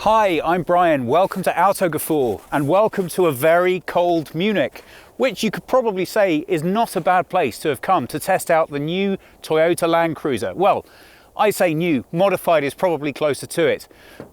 Hi, I'm Brian. Welcome to Autogefühl and welcome to a very cold Munich, which you could probably say is not a bad place to have come to test out the new Toyota Land Cruiser. Well, I say new, modified is probably closer to it.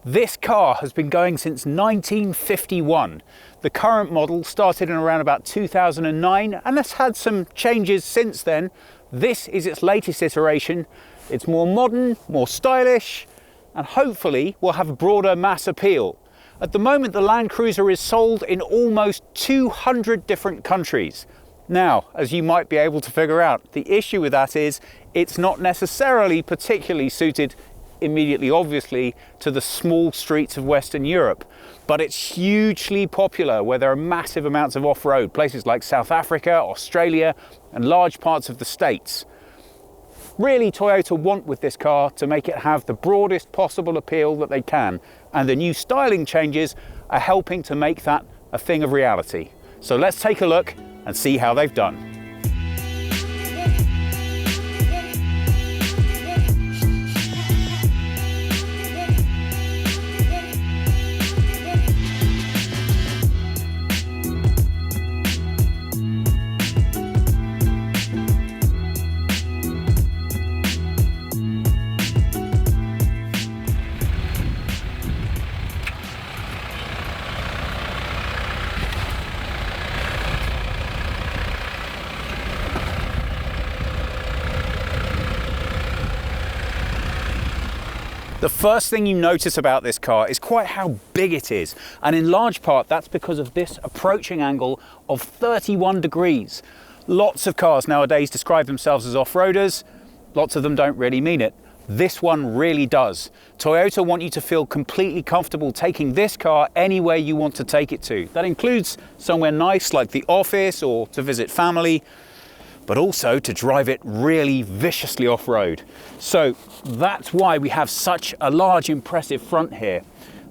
This car has been going since 1951. The current model started in around about 2009 and has had some changes since then. This is its latest iteration. It's more modern, more stylish, and hopefully will have a broader mass appeal. At the moment, the Land Cruiser is sold in almost 200 different countries. Now, as you might be able to figure out, the issue with that is it's not necessarily particularly suited immediately, obviously, to the small streets of Western Europe, but it's hugely popular where there are massive amounts of off-road, places like South Africa, Australia, and large parts of the States. Really, Toyota want with this car to make it have the broadest possible appeal that they can, and the new styling changes are helping to make that a thing of reality. So let's take a look and see how they've done. The first thing you notice about this car is quite how big it is, and in large part that's because of this approaching angle of 31 degrees. Lots of cars nowadays describe themselves as off-roaders. Lots of them don't really mean it. This one really does. Toyota want you to feel completely comfortable taking this car anywhere you want to take it to. That includes somewhere nice like the office or to visit family, but also to drive it really viciously off-road. So that's why we have such a large, impressive front here.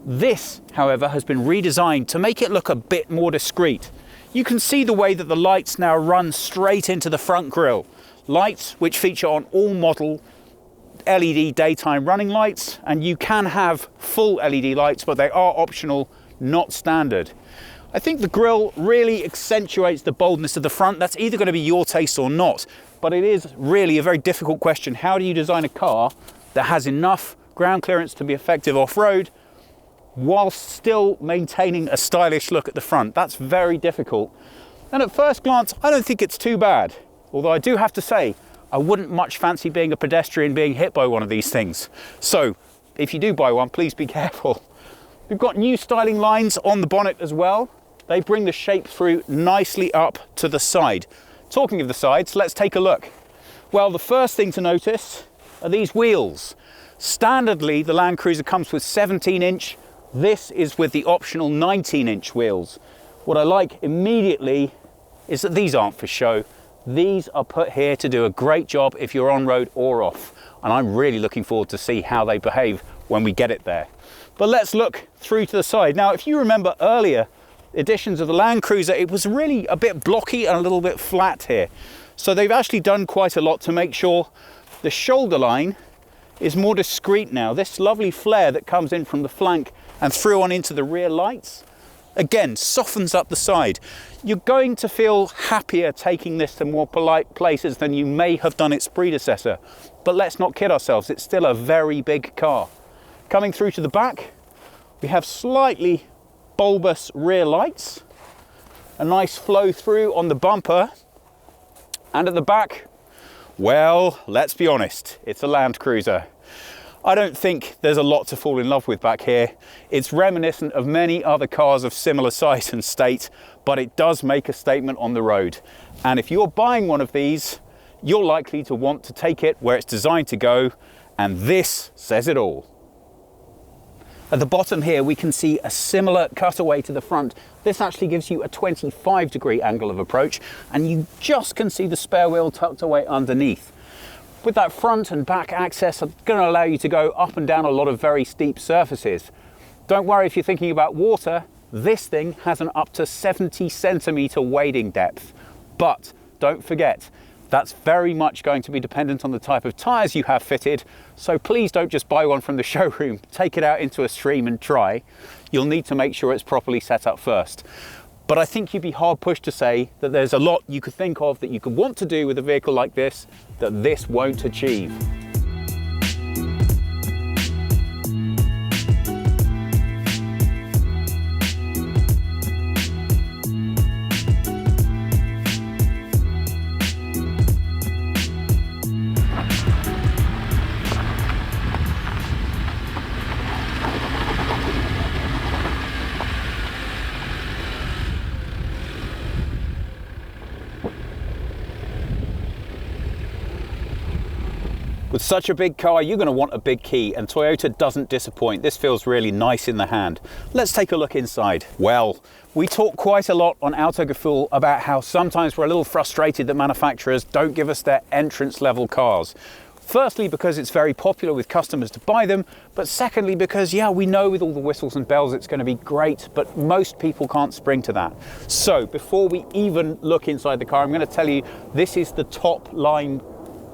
This, however, has been redesigned to make it look a bit more discreet. You can see the way that the lights now run straight into the front grille. Lights which feature on all model LED daytime running lights, and you can have full LED lights, but they are optional, not standard. I think the grille really accentuates the boldness of the front. That's either going to be your taste or not, but it is really a very difficult question. How do you design a car that has enough ground clearance to be effective off-road whilst still maintaining a stylish look at the front? That's very difficult. And at first glance, I don't think it's too bad. Although I do have to say, I wouldn't much fancy being a pedestrian being hit by one of these things. So if you do buy one, please be careful. We've got new styling lines on the bonnet as well. They bring the shape through nicely up to the side. Talking of the sides, let's take a look. Well, the first thing to notice are these wheels. Standardly, the Land Cruiser comes with 17-inch. This is with the optional 19-inch wheels. What I like immediately is that these aren't for show. These are put here to do a great job if you're on road or off. And I'm really looking forward to see how they behave when we get it there. But let's look through to the side. Now, if you remember earlier editions of the Land Cruiser, it was really a bit blocky and a little bit flat here. So they've actually done quite a lot to make sure the shoulder line is more discreet now. This lovely flare that comes in from the flank and through on into the rear lights, again, softens up the side. You're going to feel happier taking this to more polite places than you may have done its predecessor. But let's not kid ourselves, it's still a very big car. Coming through to the back, we have slightly bulbous rear lights, a nice flow through on the bumper, and at the back, well, let's be honest, it's a Land Cruiser. I don't think there's a lot to fall in love with back here. It's reminiscent of many other cars of similar size and state, but it does make a statement on the road. And if you're buying one of these, you're likely to want to take it where it's designed to go, and this says it all. At the bottom here, we can see a similar cutaway to the front. This actually gives you a 25-degree angle of approach, and you just can see the spare wheel tucked away underneath. With that front and back access, it's going to allow you to go up and down a lot of very steep surfaces. Don't worry if you're thinking about water, this thing has an up to 70 centimeter wading depth. But don't forget, That's very much going to be dependent on the type of tyres you have fitted, so please don't just buy one from the showroom, take it out into a stream and try. You'll need to make sure it's properly set up first. But I think you'd be hard pushed to say that there's a lot you could think of that you could want to do with a vehicle like this that this won't achieve. With such a big car, you're going to want a big key, and Toyota doesn't disappoint. This feels really nice in the hand. Let's take a look inside. Well, we talk quite a lot on Autogefühl about how sometimes we're a little frustrated that manufacturers don't give us their entrance level cars. Firstly, because it's very popular with customers to buy them, but secondly, because yeah, we know with all the whistles and bells it's going to be great, but most people can't spring to that. So before we even look inside the car, I'm going to tell you this is the top line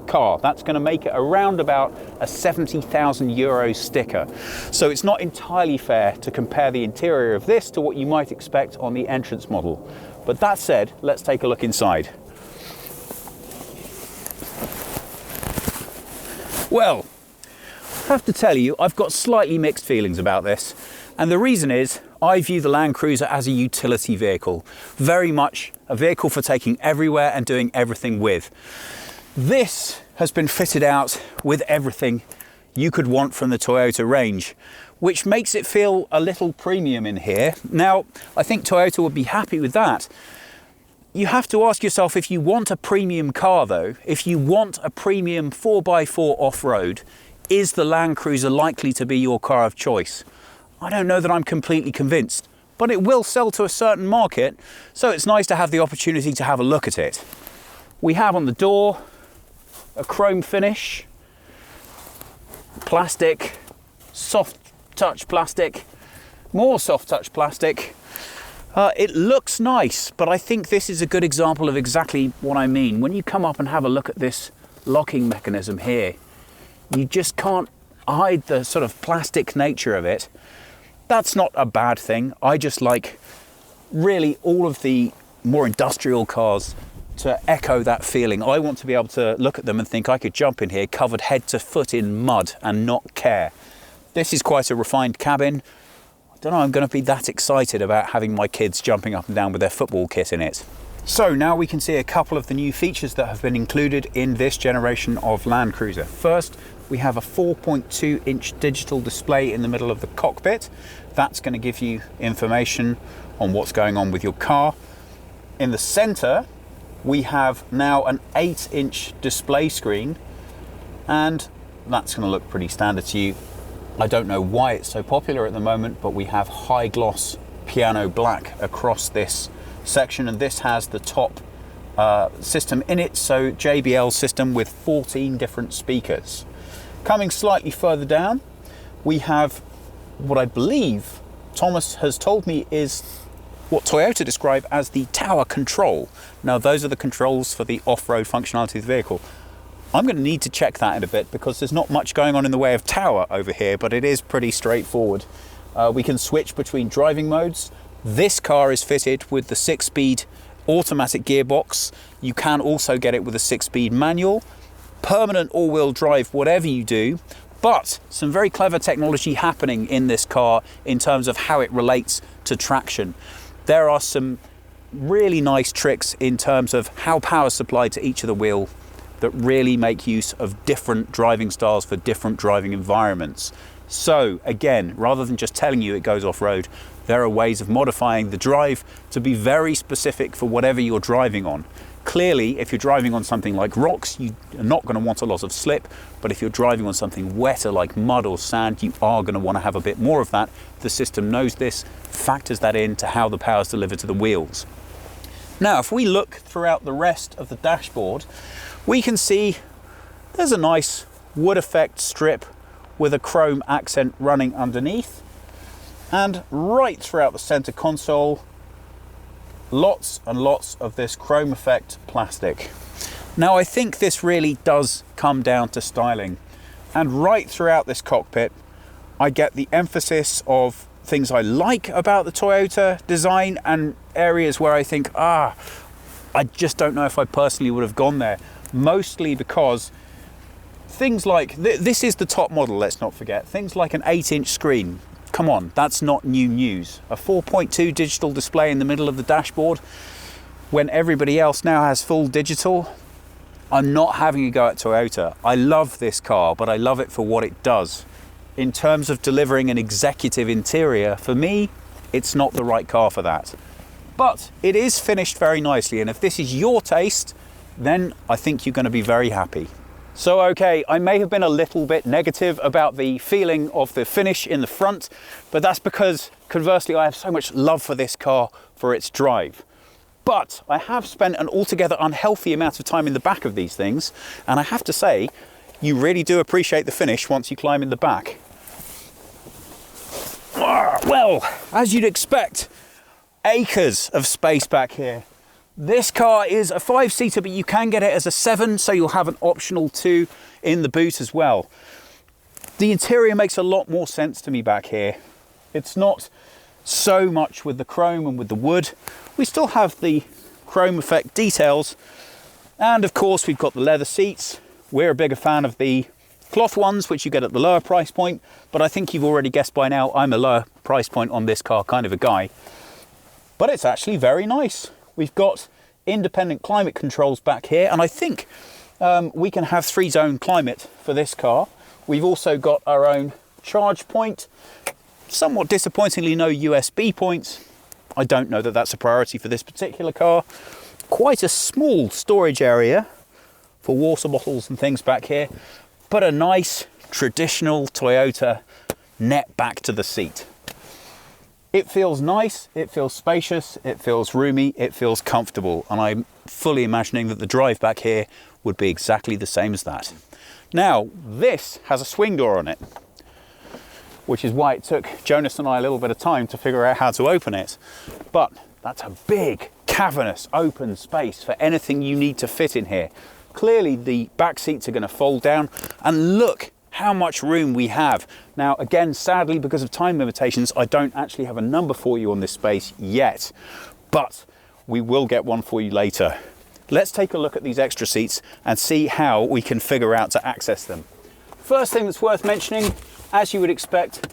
car. That's going to make it around about a 70,000 euro sticker. So it's not entirely fair to compare the interior of this to what you might expect on the entrance model. But that said, let's take a look inside. Well, I have to tell you, I've got slightly mixed feelings about this. And the reason is, I view the Land Cruiser as a utility vehicle. Very much a vehicle for taking everywhere and doing everything with. This has been fitted out with everything you could want from the Toyota range, which makes it feel a little premium in here. Now, I think Toyota would be happy with that. You have to ask yourself, if you want a premium car though, if you want a premium 4x4 off-road, is the Land Cruiser likely to be your car of choice? I don't know that I'm completely convinced, but it will sell to a certain market, so it's nice to have the opportunity to have a look at it. We have on the door a chrome finish, plastic, soft touch plastic, more soft touch plastic. It looks nice, but I think this is a good example of exactly what I mean. When you come up and have a look at this locking mechanism here, you just can't hide the sort of plastic nature of it. That's not a bad thing. I just like really all of the more industrial cars to echo that feeling. I want to be able to look at them and think I could jump in here covered head to foot in mud and not care. This is quite a refined cabin. I don't know I'm going to be that excited about having my kids jumping up and down with their football kit in it. So now we can see a couple of the new features that have been included in this generation of Land Cruiser. First, we have a 4.2-inch digital display in the middle of the cockpit. That's going to give you information on what's going on with your car. In the center, we have now an 8-inch display screen, and that's going to look pretty standard to you. I don't know why it's so popular at the moment, but we have high gloss piano black across this section, and this has the top system in it, so JBL system with 14 different speakers. Coming slightly further down, we have what I believe Thomas has told me is what Toyota describe as the tower control. Now those are the controls for the off-road functionality of the vehicle. I'm going to need to check that in a bit because there's not much going on in the way of tower over here, but it is pretty straightforward. We can switch between driving modes. This car is fitted with the 6-speed automatic gearbox. You can also get it with a 6-speed manual. Permanent all-wheel drive, whatever you do. But some very clever technology happening in this car in terms of how it relates to traction. There are some really nice tricks in terms of how power is supplied to each of the wheel that really make use of different driving styles for different driving environments. So again, rather than just telling you it goes off-road, there are ways of modifying the drive to be very specific for whatever you're driving on. Clearly, if you're driving on something like rocks, you are not going to want a lot of slip, but if you're driving on something wetter like mud or sand, you are going to want to have a bit more of that. The system knows this, factors that into how the power is delivered to the wheels. Now, if we look throughout the rest of the dashboard, we can see there's a nice wood effect strip with a chrome accent running underneath, and right throughout the center console, lots and lots of this chrome effect plastic. Now, I think this really does come down to styling. And right throughout this cockpit, I get the emphasis of things I like about the Toyota design and areas where I think, I just don't know if I personally would have gone there. Mostly because things like, this is the top model, let's not forget. Things like an 8-inch screen. Come on, that's not new news. A 4.2 digital display in the middle of the dashboard when everybody else now has full digital. I'm not having a go at Toyota. I love this car, but I love it for what it does. In terms of delivering an executive interior, for me, it's not the right car for that. But it is finished very nicely, and if this is your taste, then I think you're going to be very happy. So okay, I may have been a little bit negative about the feeling of the finish in the front, but that's because, conversely, I have so much love for this car for its drive. But I have spent an altogether unhealthy amount of time in the back of these things, and I have to say, you really do appreciate the finish once you climb in the back. Well, as you'd expect, acres of space back here. This car is a 5-seater, but you can get it as a 7, so you'll have an optional 2 in the boot as well. The interior makes a lot more sense to me back here. It's not so much with the chrome and with the wood. We still have the chrome effect details, and of course we've got the leather seats. We're a bigger fan of the cloth ones, which you get at the lower price point, but I think you've already guessed by now I'm a lower price point on this car kind of a guy. But it's actually very nice. We've got independent climate controls back here, and I think we can have 3-zone climate for this car. We've also got our own charge point. Somewhat disappointingly, no USB points. I don't know that that's a priority for this particular car. Quite a small storage area for water bottles and things back here, but a nice traditional Toyota net back to the seat. It feels nice, it feels spacious, it feels roomy, it feels comfortable, and I'm fully imagining that the drive back here would be exactly the same as that. Now, this has a swing door on it, which is why it took Jonas and I a little bit of time to figure out how to open it. But that's a big, cavernous, open space for anything you need to fit in here. Clearly, the back seats are going to fold down, and look how much room we have. Now, again, sadly, because of time limitations, I don't actually have a number for you on this space yet, but we will get one for you later. Let's take a look at these extra seats and see how we can figure out to access them. First thing that's worth mentioning, as you would expect,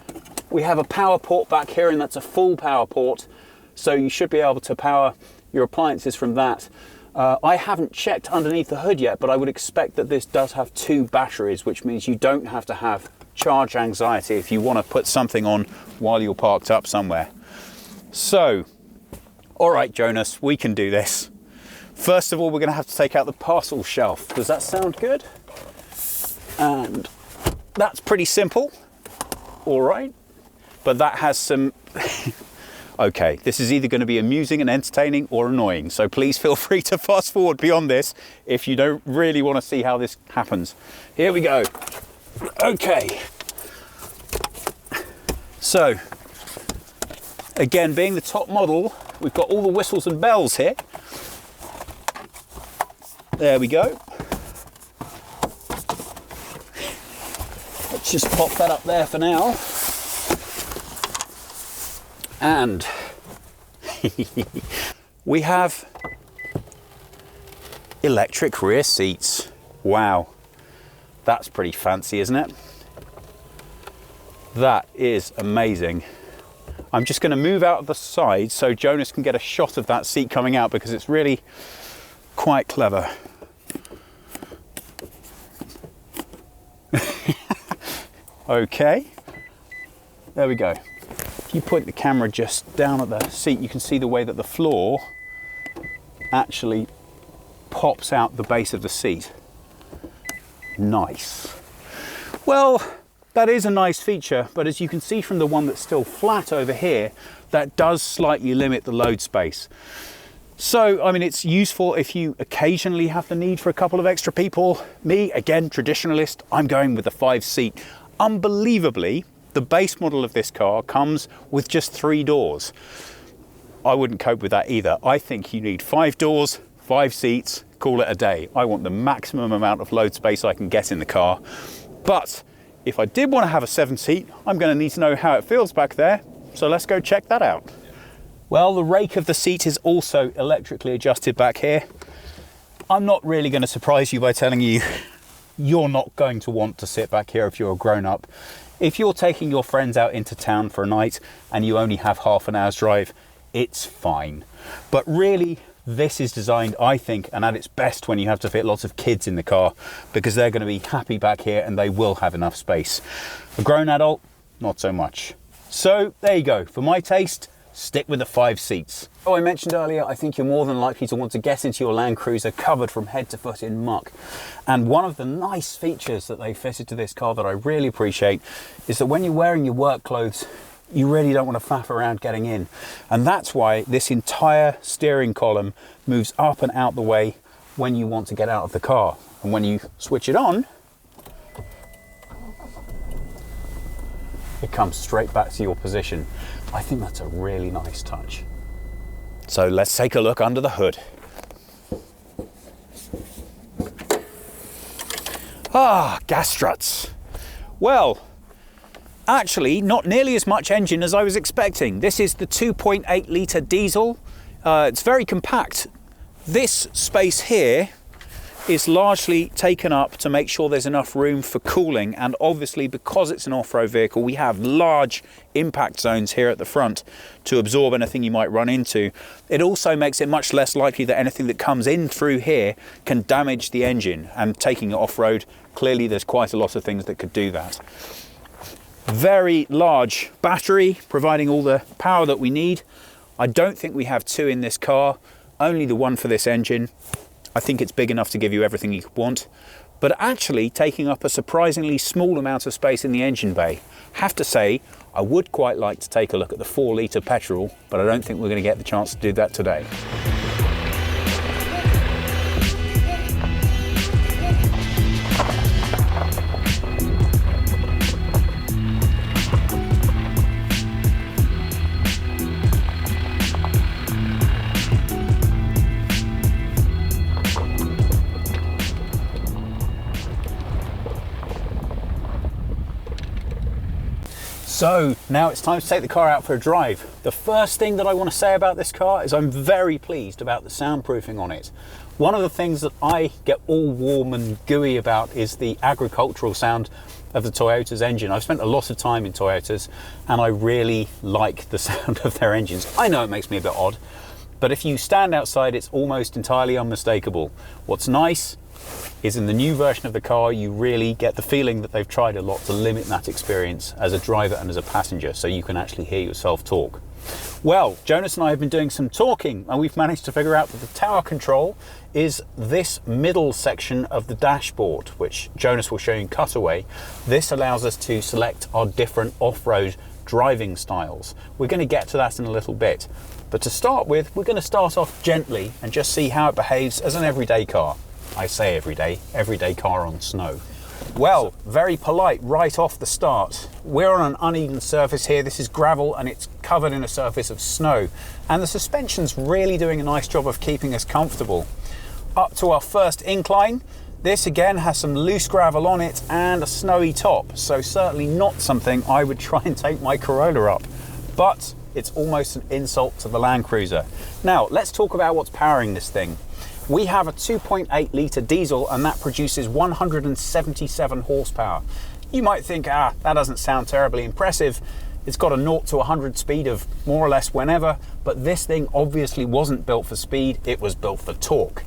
we have a power port back here, and that's a full power port, so you should be able to power your appliances from that. I haven't checked underneath the hood yet, but I would expect that this does have 2 batteries, which means you don't have to have charge anxiety if you want to put something on while you're parked up somewhere. So, all right, Jonas, we can do this. First of all, we're going to have to take out the parcel shelf. Does that sound good? And that's pretty simple. All right, but that has some okay, this is either going to be amusing and entertaining or annoying, so please feel free to fast forward beyond this if you don't really want to see how this happens. Here we go. Okay, so again, being the top model, we've got all the whistles and bells here. There we go. Let's just pop that up there for now. And we have electric rear seats. Wow, that's pretty fancy, isn't it? That is amazing. I'm just going to move out of the side so Jonas can get a shot of that seat coming out, because it's really quite clever. Okay, there we go. If you point the camera just down at the seat, you can see the way that the floor actually pops out the base of the seat. Nice. Well, that is a nice feature, but as you can see from the one that's still flat over here, that does slightly limit the load space. So, I mean, it's useful if you occasionally have the need for a couple of extra people. Me, again, traditionalist, I'm going with the 5-seat. Unbelievably, the base model of this car comes with just 3 doors. I wouldn't cope with that either. I think you need 5 doors, 5 seats, call it a day. I want the maximum amount of load space I can get in the car. But if I did want to have a 7-seat, I'm going to need to know how it feels back there. So let's go check that out. Well, the rake of the seat is also electrically adjusted back here. I'm not really going to surprise you by telling you you're not going to want to sit back here if you're a grown-up. If you're taking your friends out into town for a night and you only have half an hour's drive, it's fine. But really, this is designed, I think, and at its best when you have to fit lots of kids in the car, because they're going to be happy back here and they will have enough space. A grown adult, not so much. So there you go. For my taste, stick with the 5 seats. Oh, I mentioned earlier, I think you're more than likely to want to get into your Land Cruiser covered from head to foot in muck. And one of the nice features that they fitted to this car that I really appreciate is that when you're wearing your work clothes, you really don't want to faff around getting in. And that's why this entire steering column moves up and out the way when you want to get out of the car. And when you switch it on, it comes straight back to your position. I think that's a really nice touch. So let's take a look under the hood. Ah, gas struts. Well, actually not nearly as much engine as I was expecting. This is the 2.8 litre diesel. It's very compact. This space here is largely taken up to make sure there's enough room for cooling, and obviously because it's an off-road vehicle we have large impact zones here at the front to absorb anything you might run into. It also makes it much less likely that anything that comes in through here can damage the engine, and taking it off-road, clearly there's quite a lot of things that could do that. Very large battery providing all the power that we need. I don't think we have 2 in this car, only the one for this engine. I think it's big enough to give you everything you want, but actually taking up a surprisingly small amount of space in the engine bay. Have to say, I would quite like to take a look at the 4 litre petrol, but I don't think we're going to get the chance to do that today. So now it's time to take the car out for a drive. The first thing that I want to say about this car is I'm very pleased about the soundproofing on it. One of the things that I get all warm and gooey about is the agricultural sound of the Toyota's engine. I've spent a lot of time in Toyotas and I really like the sound of their engines. I know it makes me a bit odd, but if you stand outside, it's almost entirely unmistakable. What's nice is in the new version of the car, you really get the feeling that they've tried a lot to limit that experience as a driver and as a passenger, so you can actually hear yourself talk. Well, Jonas and I have been doing some talking and we've managed to figure out that the tower control is this middle section of the dashboard, which Jonas will show you in cutaway. This allows us to select our different off-road driving styles. We're going to get to that in a little bit. But to start with, we're going to start off gently and just see how it behaves as an everyday car. I say everyday car on snow. Well, very polite right off the start. We're on an uneven surface here. This is gravel and it's covered in a surface of snow. And the suspension's really doing a nice job of keeping us comfortable. Up to our first incline. This again has some loose gravel on it and a snowy top. So certainly not something I would try and take my Corolla up. But it's almost an insult to the Land Cruiser. Now, let's talk about what's powering this thing. We have a 2.8 litre diesel and that produces 177 horsepower. You might think, that doesn't sound terribly impressive. It's got a 0 to 100 speed of more or less whenever, but this thing obviously wasn't built for speed, it was built for torque.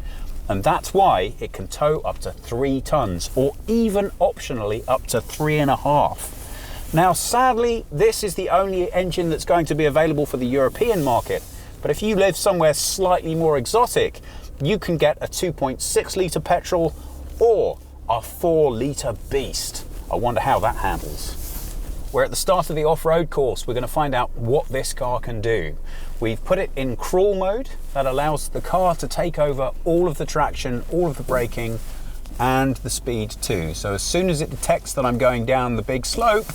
And that's why it can tow up to 3 tons, or even optionally up to 3.5. Now, sadly, this is the only engine that's going to be available for the European market. But if you live somewhere slightly more exotic, you can get a 2.6 litre petrol or a 4 litre beast. I wonder how that handles. We're at the start of the off-road course. We're going to find out what this car can do. We've put it in crawl mode. That allows the car to take over all of the traction, all of the braking, and the speed too. So as soon as it detects that I'm going down the big slope,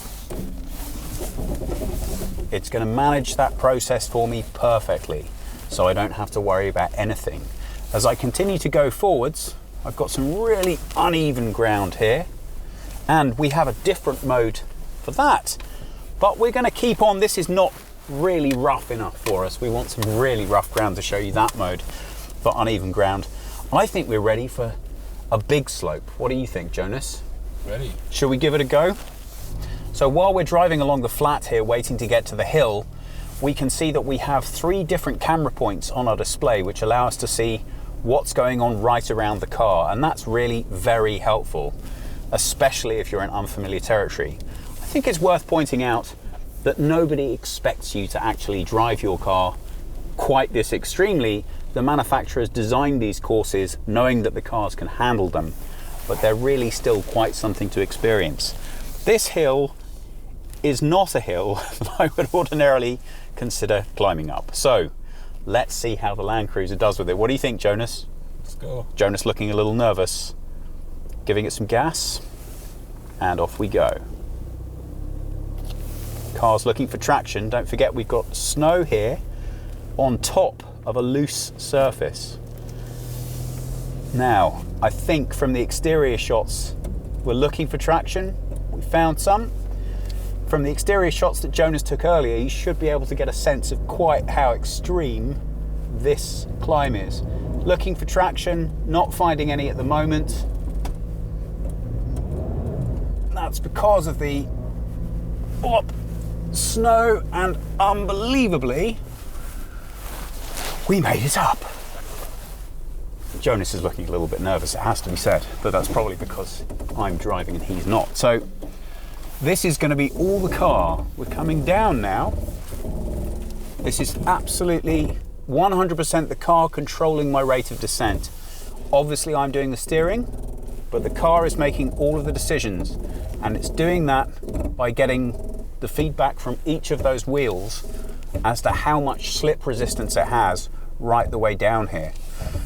it's going to manage that process for me perfectly, so I don't have to worry about anything. As I continue to go forwards, I've got some really uneven ground here, and we have a different mode for that. But we're going to keep on. This is not really rough enough for us. We want some really rough ground to show you that mode for uneven ground. I think we're ready for a big slope. What do you think, Jonas? Ready. Should we give it a go? So while we're driving along the flat here, waiting to get to the hill, we can see that we have 3 different camera points on our display, which allow us to see what's going on right around the car. And that's really very helpful, especially if you're in unfamiliar territory. I think it's worth pointing out that nobody expects you to actually drive your car quite this extremely. The manufacturers designed these courses knowing that the cars can handle them, but they're really still quite something to experience. This hill is not a hill that I would ordinarily consider climbing up. So let's see how the Land Cruiser does with it. What do you think, Jonas? Let's go. Jonas looking a little nervous. Giving it some gas, and off we go. Car's looking for traction. Don't forget we've got snow here on top of a loose surface. Now, I think from the exterior shots, we're looking for traction. We found some. From the exterior shots that Jonas took earlier, you should be able to get a sense of quite how extreme this climb is. Looking for traction, not finding any at the moment. That's because of the snow, and unbelievably, we made it up. Jonas is looking a little bit nervous, it has to be said, but that's probably because I'm driving and he's not. So this is going to be all the car. We're coming down now. This is absolutely 100% the car controlling my rate of descent. Obviously I'm doing the steering, but the car is making all of the decisions, and it's doing that by getting the feedback from each of those wheels as to how much slip resistance it has right the way down here.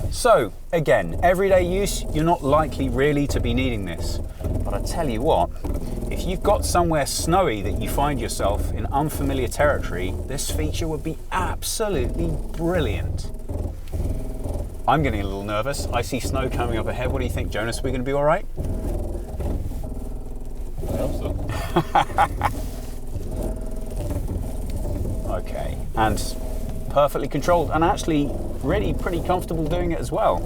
So again, everyday use, you're not likely really to be needing this, but I tell you what, if you've got somewhere snowy that you find yourself in unfamiliar territory, this feature would be absolutely brilliant. I'm getting a little nervous. I see snow coming up ahead. What do you think, Jonas? Are we going to be all right? I hope so. Okay, and perfectly controlled, and actually really pretty comfortable doing it as well.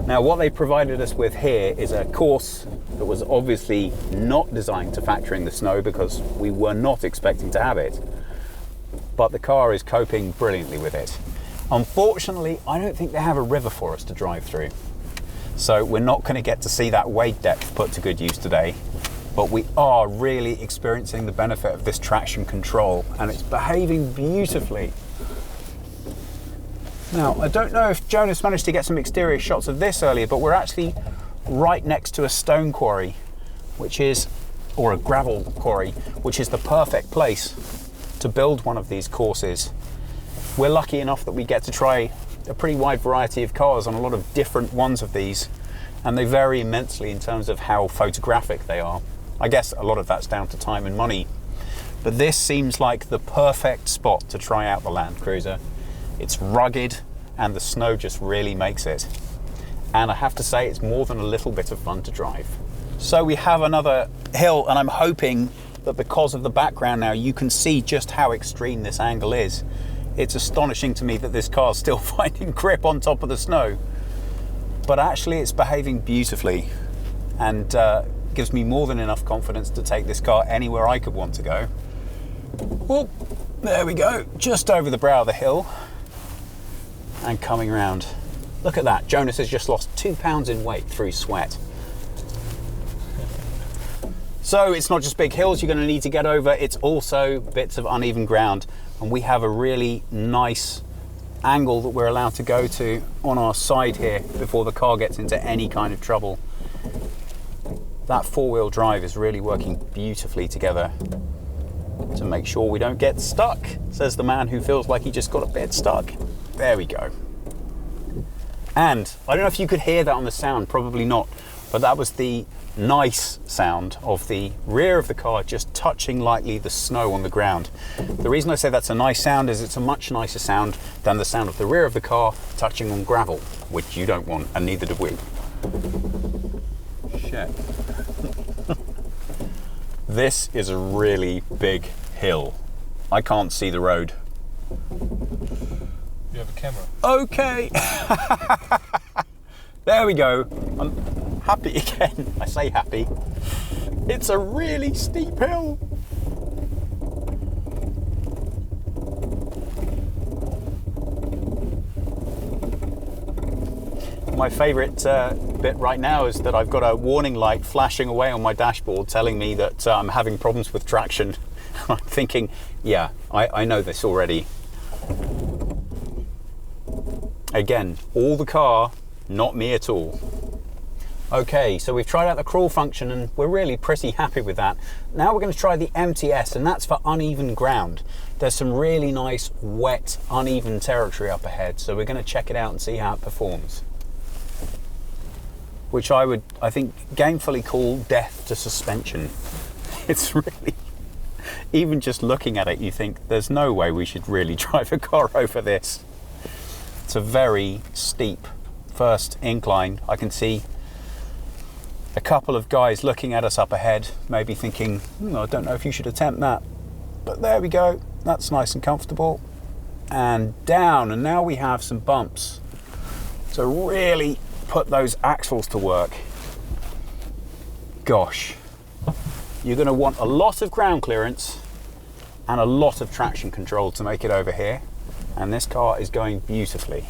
Now what they provided us with here is a course that was obviously not designed to factor in the snow because we were not expecting to have it, but the car is coping brilliantly with it. Unfortunately, I don't think they have a river for us to drive through. So we're not going to get to see that wade depth put to good use today, but we are really experiencing the benefit of this traction control, and it's behaving beautifully. Now, I don't know if Jonas managed to get some exterior shots of this earlier, but we're actually right next to a stone quarry, or a gravel quarry, which is the perfect place to build one of these courses. We're lucky enough that we get to try a pretty wide variety of cars on a lot of different ones of these, and they vary immensely in terms of how photographic they are. I guess a lot of that's down to time and money, but this seems like the perfect spot to try out the Land Cruiser. It's rugged and the snow just really makes it, and I have to say it's more than a little bit of fun to drive. So we have another hill, and I'm hoping that because of the background now you can see just how extreme this angle is. It's astonishing to me that this car's still finding grip on top of the snow, but actually it's behaving beautifully, and gives me more than enough confidence to take this car anywhere I could want to go. Well, there we go, just over the brow of the hill and coming around. Look at that, Jonas has just lost 2 pounds in weight through sweat. So it's not just big hills you're going to need to get over, it's also bits of uneven ground. And we have a really nice angle that we're allowed to go to on our side here before the car gets into any kind of trouble. That 4-wheel drive is really working beautifully together to make sure we don't get stuck, says the man who feels like he just got a bit stuck. There we go. And I don't know if you could hear that on the sound, probably not, but that was the nice sound of the rear of the car just touching lightly the snow on the ground. The reason I say that's a nice sound is it's a much nicer sound than the sound of the rear of the car touching on gravel, which you don't want, and neither do we. Shit. This is a really big hill. I can't see the road. You have a camera. Okay. There we go. I'm happy again. I say happy. It's a really steep hill. My favourite bit right now is that I've got a warning light flashing away on my dashboard telling me that I'm having problems with traction. I'm thinking, yeah, I know this already. Again, all the car, not me at all. Okay, so we've tried out the crawl function and we're really pretty happy with that. Now we're going to try the MTS, and that's for uneven ground. There's some really nice, wet, uneven territory up ahead, so we're going to check it out and see how it performs. Which I think, gamefully call death to suspension. It's really, even just looking at it, you think there's no way we should really drive a car over this. It's a very steep first incline. I can see a couple of guys looking at us up ahead, maybe thinking, I don't know if you should attempt that. But there we go, that's nice and comfortable. And down, and now we have some bumps. So really put those axles to work. Gosh, you're going to want a lot of ground clearance and a lot of traction control to make it over here. And this car is going beautifully.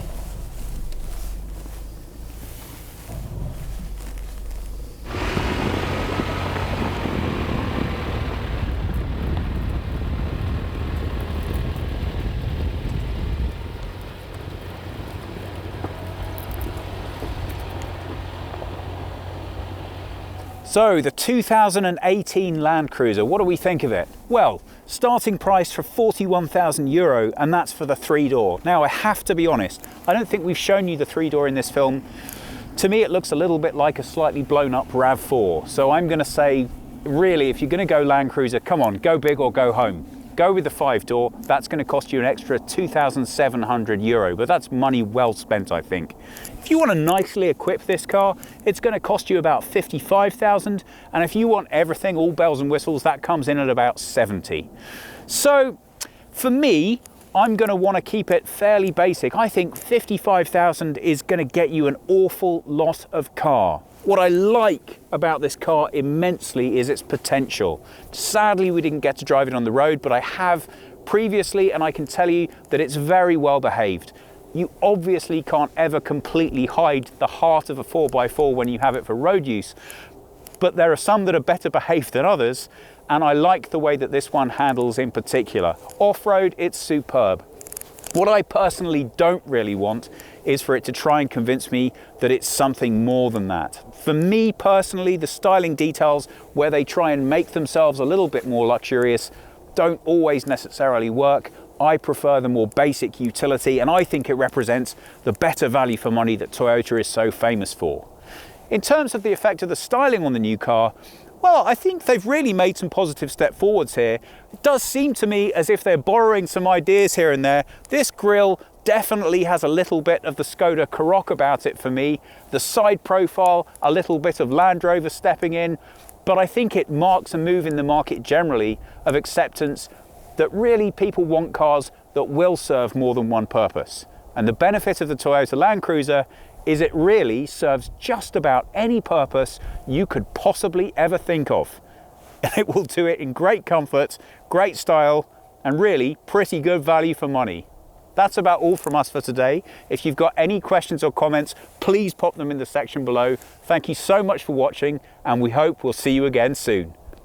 So the 2018 Land Cruiser, what do we think of it? Well, starting price for €41,000, and that's for the 3-door. Now I have to be honest, I don't think we've shown you the 3-door in this film. To me it looks a little bit like a slightly blown up RAV4. So I'm going to say, really, if you're going to go Land Cruiser, come on, go big or go home. Go with the 5-door, that's going to cost you an extra €2,700, but that's money well spent, I think. If you want to nicely equip this car, it's going to cost you about $55,000, and if you want everything, all bells and whistles, that comes in at about $70,000. So, for me, I'm going to want to keep it fairly basic. I think $55,000 is going to get you an awful lot of car. What I like about this car immensely is its potential. Sadly, we didn't get to drive it on the road, but I have previously, and I can tell you that it's very well behaved. You obviously can't ever completely hide the heart of a 4x4 when you have it for road use, but there are some that are better behaved than others, and I like the way that this one handles in particular. Off-road, it's superb. What I personally don't really want is for it to try and convince me that it's something more than that. For me personally, the styling details where they try and make themselves a little bit more luxurious don't always necessarily work. I prefer the more basic utility, and I think it represents the better value for money that Toyota is so famous for. In terms of the effect of the styling on the new car, well, I think they've really made some positive step forwards here. It does seem to me as if they're borrowing some ideas here and there. This grille definitely has a little bit of the Skoda Karoq about it for me. The side profile, a little bit of Land Rover stepping in, but I think it marks a move in the market generally of acceptance that really people want cars that will serve more than one purpose. And the benefit of the Toyota Land Cruiser is it really serves just about any purpose you could possibly ever think of. And it will do it in great comfort, great style, and really pretty good value for money. That's about all from us for today. If you've got any questions or comments, please pop them in the section below. Thank you so much for watching, and we hope we'll see you again soon.